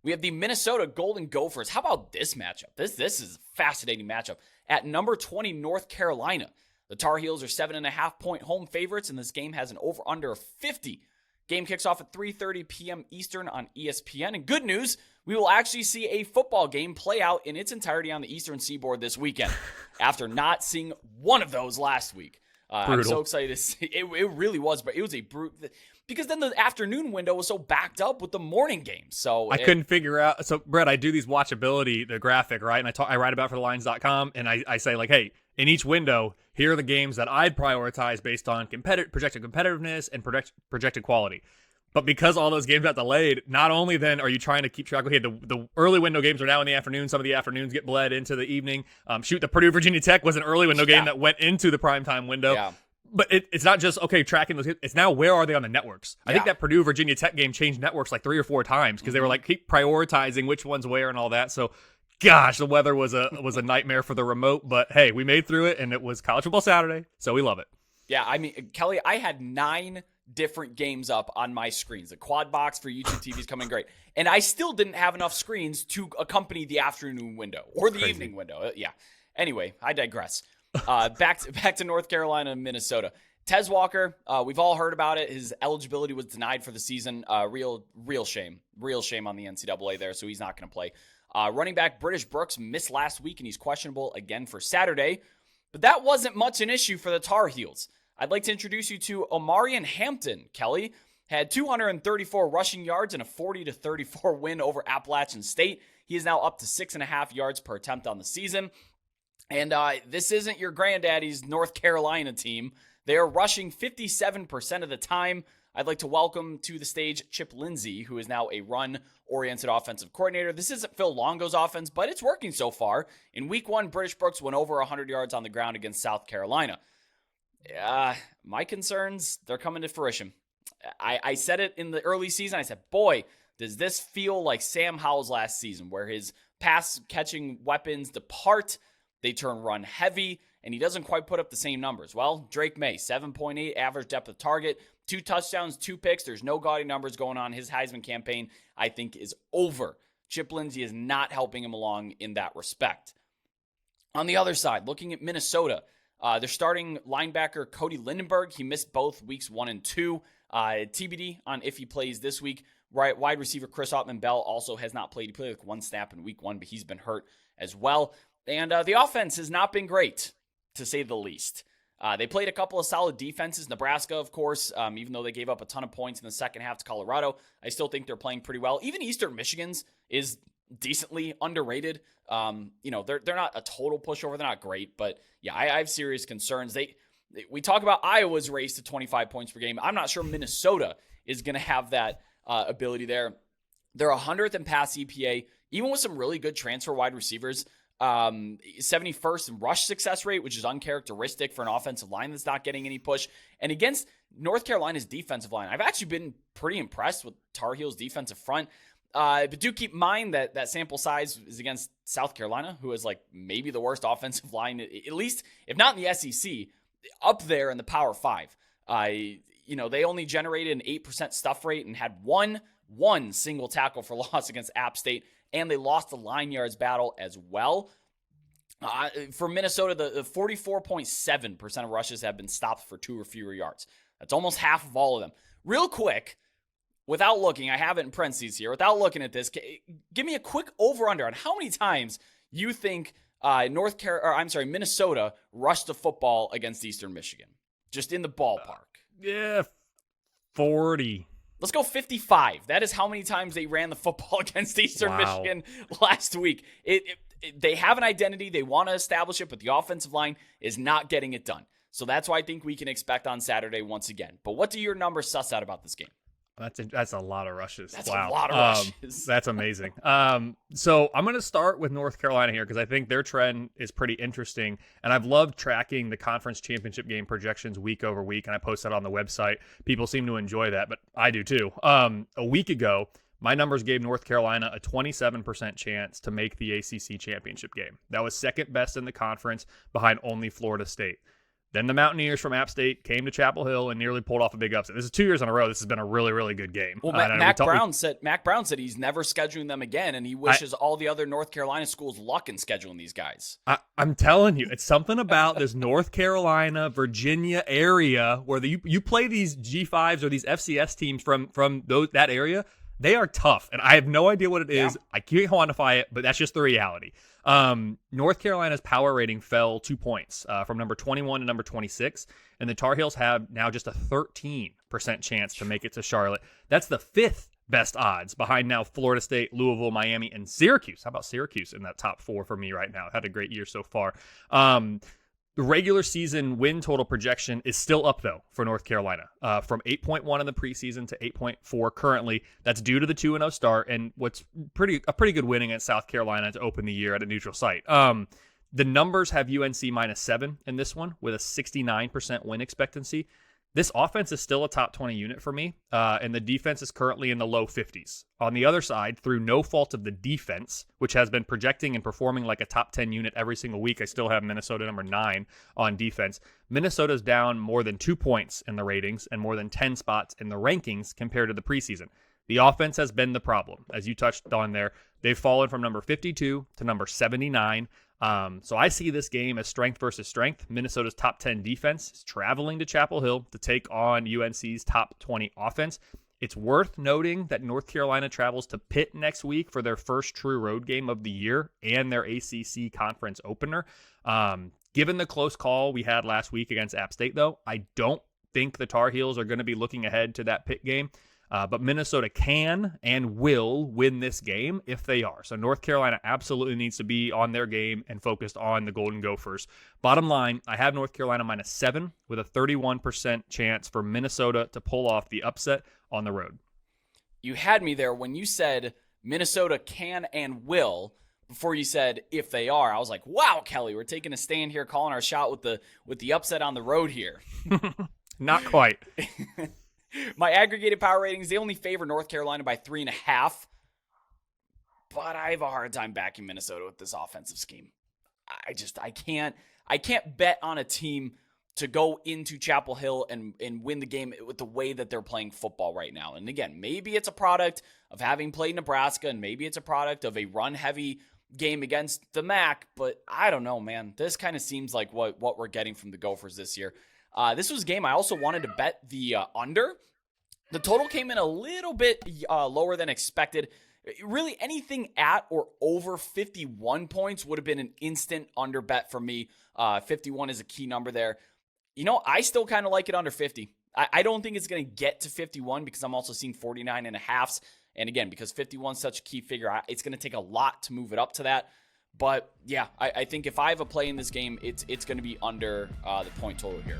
We have the Minnesota Golden Gophers. How about this matchup? This is a fascinating matchup. At number 20, North Carolina. The Tar Heels are 7.5-point home favorites, and this game has an over-under of 50. Game kicks off at 3:30 p.m. Eastern on ESPN. And good news, we will actually see a football game play out in its entirety on the Eastern Seaboard this weekend after not seeing one of those last week. I'm so excited to see. It really was, but it was a brute. Because then the afternoon window was so backed up with the morning games. So I couldn't figure out. So, Brett, I do these watchability, the graphic, right? And I write about it for thelines.com, and I say, like, hey, in each window, here are the games that I'd prioritize based on projected competitiveness and projected quality. But because all those games got delayed, not only then are you trying to keep track of, hey, the early window games are now in the afternoon. Some of the afternoons get bled into the evening. The Purdue-Virginia Tech was an early window game that went into the primetime window. Yeah. But it's not just, okay, tracking those. It's now, where are they on the networks? I think that Purdue-Virginia Tech game changed networks like 3 or 4 times because they were like, keep prioritizing which one's where and all that. So, gosh, the weather was a nightmare for the remote. But, hey, we made through it, and it was College Football Saturday, so we love it. Yeah, I mean, Kelly, I had 9 different games up on my screens. The quad box for YouTube TV is coming great. And I still didn't have enough screens to accompany the afternoon window or the evening window. Yeah. Anyway, I digress. Back to North Carolina and Minnesota. Tez Walker, we've all heard about it. His eligibility was denied for the season. Real shame. Real shame on the NCAA there, so he's not going to play. Running back British Brooks missed last week, and he's questionable again for Saturday. But that wasn't much an issue for the Tar Heels. I'd like to introduce you to Omarion Hampton. Kelly had 234 rushing yards and a 40-34 win over Appalachian State. He is now up to 6.5 yards per attempt on the season. And this isn't your granddaddy's North Carolina team. They are rushing 57% of the time. I'd like to welcome to the stage Chip Lindsey, who is now a run-oriented offensive coordinator. This isn't Phil Longo's offense, but it's working so far. In week 1, British Brooks went over 100 yards on the ground against South Carolina. My concerns, they're coming to fruition. I said it in the early season. I said, boy, does this feel like Sam Howell's last season, where his pass-catching weapons depart, they turn run heavy, and he doesn't quite put up the same numbers. Well, Drake May, 7.8 average depth of target, 2 touchdowns, 2 picks. There's no gaudy numbers going on. His Heisman campaign, I think, is over. Chip Lindsey is not helping him along in that respect. On the other side, looking at Minnesota, they're starting linebacker Cody Lindenberg. He missed both weeks 1 and 2. TBD on if he plays this week. Right, wide receiver Chris Ottman-Bell also has not played. He played like 1 snap in week 1, but he's been hurt as well. And the offense has not been great, to say the least. They played a couple of solid defenses. Nebraska, of course, even though they gave up a ton of points in the second half to Colorado, I still think they're playing pretty well. Even Eastern Michigan's is decently underrated. They're not a total pushover. They're not great, but yeah, I have serious concerns. We talk about Iowa's race to 25 points per game. I'm not sure Minnesota is going to have that ability there. They're 100th in pass EPA, even with some really good transfer wide receivers. 71st in rush success rate, which is uncharacteristic for an offensive line that's not getting any push. And against North Carolina's defensive line, I've actually been pretty impressed with Tar Heels' defensive front. But do keep in mind that sample size is against South Carolina, who is like maybe the worst offensive line, at least if not in the SEC, up there in the Power 5. They only generated an 8% stuff rate and had one single tackle for loss against App State, and they lost the line yards battle as well. For Minnesota, the 44.7% of rushes have been stopped for 2 or fewer yards. That's almost half of all of them. Real quick, without looking, I have it in parentheses here, without looking at this, give me a quick over-under on how many times you think Minnesota rushed the football against Eastern Michigan. Just in the ballpark. 40. Let's go 55. That is how many times they ran the football against Eastern Michigan last week. They have an identity. They want to establish it, but the offensive line is not getting it done. So that's why I think we can expect on Saturday once again. But what do your numbers suss out about this game? That's a lot of rushes. That's a lot of rushes. That's amazing. So I'm going to start with North Carolina here because I think their trend is pretty interesting. And I've loved tracking the conference championship game projections week over week. And I post that on the website. People seem to enjoy that, but I do too. A week ago, my numbers gave North Carolina a 27% chance to make the ACC championship game. That was second best in the conference behind only Florida State. Then the Mountaineers from App State came to Chapel Hill and nearly pulled off a big upset. This is 2 years in a row. This has been a really, really good game. Well, Mac Brown said he's never scheduling them again, and he wishes all the other North Carolina schools luck in scheduling these guys. I'm telling you, it's something about this North Carolina, Virginia area where you play these G5s or these FCS teams from that area. They are tough, and I have no idea what it is. Yeah. I can't quantify it, but that's just the reality. North Carolina's power rating fell 2 points from number 21 to number 26, and the Tar Heels have now just a 13% chance to make it to Charlotte. That's the 5th best odds behind now Florida State, Louisville, Miami, and Syracuse. How about Syracuse in that top 4 for me right now? Had a great year so far. The regular season win total projection is still up, though, for North Carolina, from 8.1 in the preseason to 8.4 currently. That's due to the 2-0 start and what's a pretty good win against South Carolina to open the year at a neutral site. The numbers have UNC -7 in this one with a 69% win expectancy. This offense is still a top 20 unit for me, and the defense is currently in the low 50s. On the other side, through no fault of the defense, which has been projecting and performing like a top 10 unit every single week, I still have Minnesota number 9 on defense. Minnesota's down more than 2 points in the ratings and more than 10 spots in the rankings compared to the preseason. The offense has been the problem. As you touched on there, they've fallen from number 52 to number 79. So I see this game as strength versus strength. Minnesota's top 10 defense is traveling to Chapel Hill to take on UNC's top 20 offense. It's worth noting that North Carolina travels to Pitt next week for their first true road game of the year and their ACC conference opener. Given the close call we had last week against App State, though, I don't think the Tar Heels are going to be looking ahead to that Pitt game. But Minnesota can and will win this game if they are. So North Carolina absolutely needs to be on their game and focused on the Golden Gophers. Bottom line, I have North Carolina -7 with a 31% chance for Minnesota to pull off the upset on the road. You had me there when you said Minnesota can and will. Before you said if they are, I was like, wow, Kelly, we're taking a stand here, calling our shot with the upset on the road here. Not quite. My aggregated power ratings, they only favor North Carolina by 3.5. But I have a hard time backing Minnesota with this offensive scheme. I can't bet on a team to go into Chapel Hill and win the game with the way that they're playing football right now. And again, maybe it's a product of having played Nebraska, and maybe it's a product of a run-heavy game against the MAC, but I don't know, man. This kind of seems like what we're getting from the Gophers this year. This was a game I also wanted to bet the under. The total came in a little bit lower than expected. Really, anything at or over 51 points would have been an instant under bet for me. 51 is a key number there. You know, I still kind of like it under 50. I don't think it's going to get to 51 because I'm also seeing 49.5s. And again, because 51 is such a key figure, it's going to take a lot to move it up to that. But yeah, I think if I have a play in this game, it's going to be under the point total here.